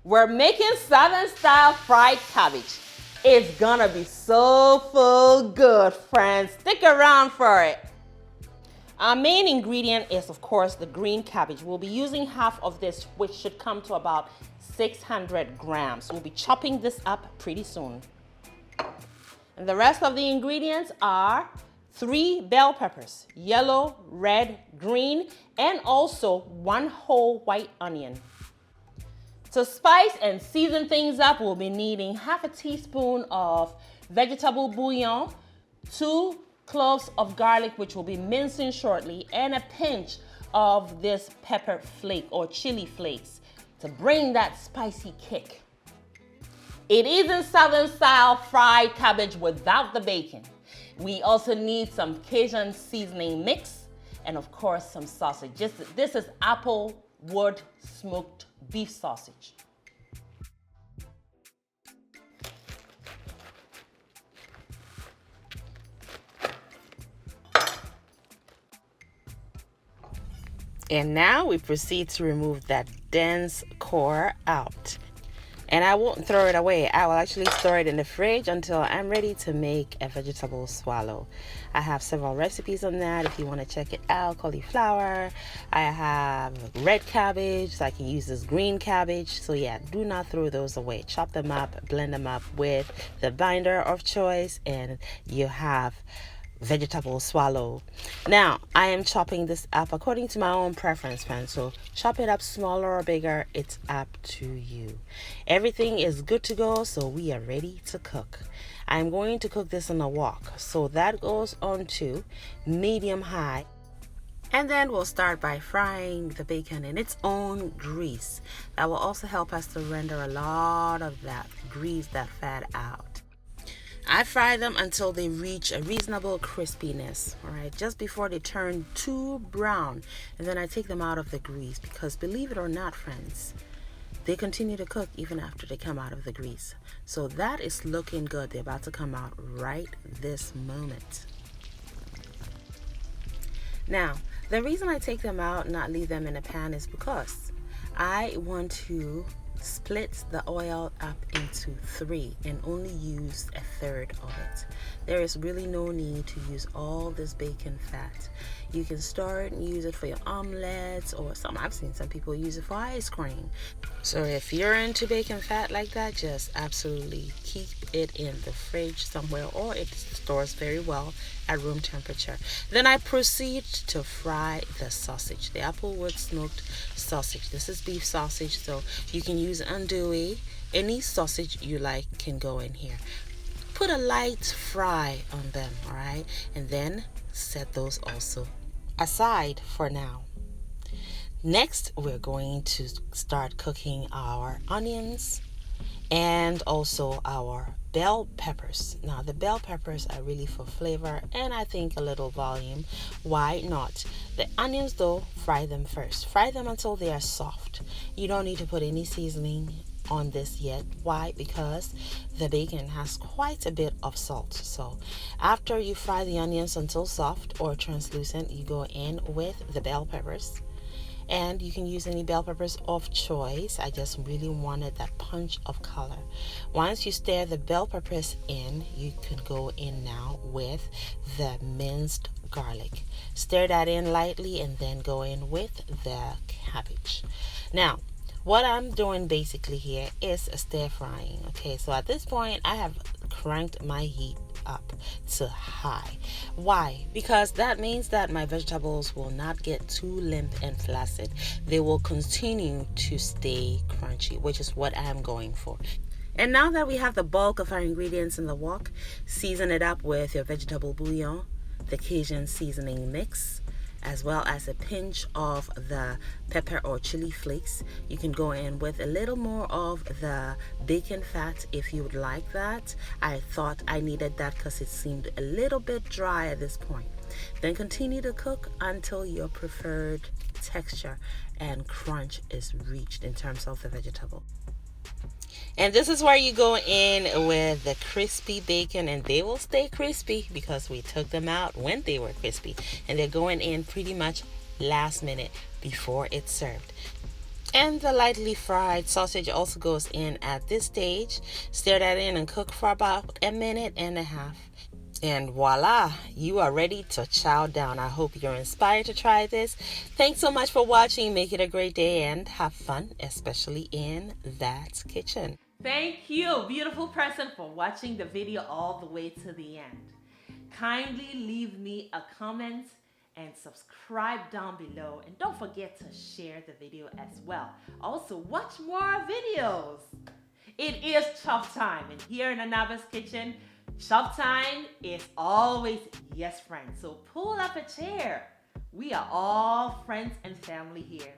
We're making Southern style fried cabbage. It's gonna be so good, friends. Stick around for it. Our main ingredient is, of course, the green cabbage. We'll be using half of this, which should come to about 600 grams. We'll be chopping this up pretty soon. And the rest of the ingredients are 3 bell peppers, yellow, red, green, and also 1 whole white onion. To spice and season things up, we'll be needing half a teaspoon of vegetable bouillon, 2 cloves of garlic, which will be mincing shortly, and a pinch of this pepper flake or chili flakes to bring that spicy kick. It isn't Southern style fried cabbage without the bacon. We also need some Cajun seasoning mix and of course some sausage. This is applewood smoked beef sausage. And now we proceed to remove that dense core out. And I won't throw it away. I will actually store it in the fridge until I'm ready to make a vegetable swallow. I have several recipes on that if you want to check it out. Cauliflower. I have red cabbage, so I can use this green cabbage. So yeah, do not throw those away. Chop them up, blend them up with the binder of choice, and you have vegetable swallow. Now I am chopping this up according to my own preference, friends, so chop it up smaller or bigger, it's up to you. Everything is good to go, so we are ready to cook. I'm going to cook this on a wok, so that goes on to medium high, and then we'll start by frying the bacon in its own grease. That will also help us to render a lot of that grease, that fat out. I fry them until they reach a reasonable crispiness, all right, just before they turn too brown. And then I take them out of the grease because, believe it or not, friends, they continue to cook even after they come out of the grease. So that is looking good. They're about to come out right this moment. Now, the reason I take them out and not leave them in a pan is because I want to split the oil up into 3 and only use a third of it. There is really no need to use all this bacon fat. You can store it and use it for your omelets, or I've seen some people use it for ice cream. So if you're into bacon fat like that, just absolutely keep it in the fridge somewhere, or it stores very well at room temperature. Then I proceed to fry the sausage, the applewood smoked sausage. This is beef sausage, so you can use andouille. Any sausage you like can go in here. Put a light fry on them, all right, and then set those also aside for now. Next, we're going to start cooking our onions and also our bell peppers. Now the bell peppers are really for flavor and I think a little volume. Why not? The onions though, fry them first. Fry them until they are soft. You don't need to put any seasoning on this yet. Why? Because the bacon has quite a bit of salt. So after you fry the onions until soft or translucent, you go in with the bell peppers. And you can use any bell peppers of choice. I just really wanted that punch of color. Once you stir the bell peppers in, you can go in now with the minced garlic. Stir that in lightly and then go in with the cabbage. Now, what I'm doing basically here is stir frying. Okay, so at this point, I have cranked my heat up to high. Why? Because that means that my vegetables will not get too limp and flaccid. They will continue to stay crunchy, which is what I'm going for. And now that we have the bulk of our ingredients in the wok, season it up with your vegetable bouillon, the Cajun seasoning mix, as well as a pinch of the pepper or chili flakes. You can go in with a little more of the bacon fat if you would like that. I thought I needed that because it seemed a little bit dry at this point. Then continue to cook until your preferred texture and crunch is reached in terms of the vegetable. And this is where you go in with the crispy bacon, and they will stay crispy because we took them out when they were crispy, and they're going in pretty much last minute before it's served. And the lightly fried sausage also goes in at this stage. Stir that in and cook for about a minute and a half. And voila, you are ready to chow down. I hope you're inspired to try this. Thanks so much for watching. Make it a great day and have fun, especially in that kitchen. Thank you, beautiful person, for watching the video all the way to the end. Kindly leave me a comment and subscribe down below, and don't forget to share the video as well. Also, watch more videos. It is chop time, and here in Anaba's kitchen, chop time is always yes, friends. So pull up a chair. We are all friends and family here.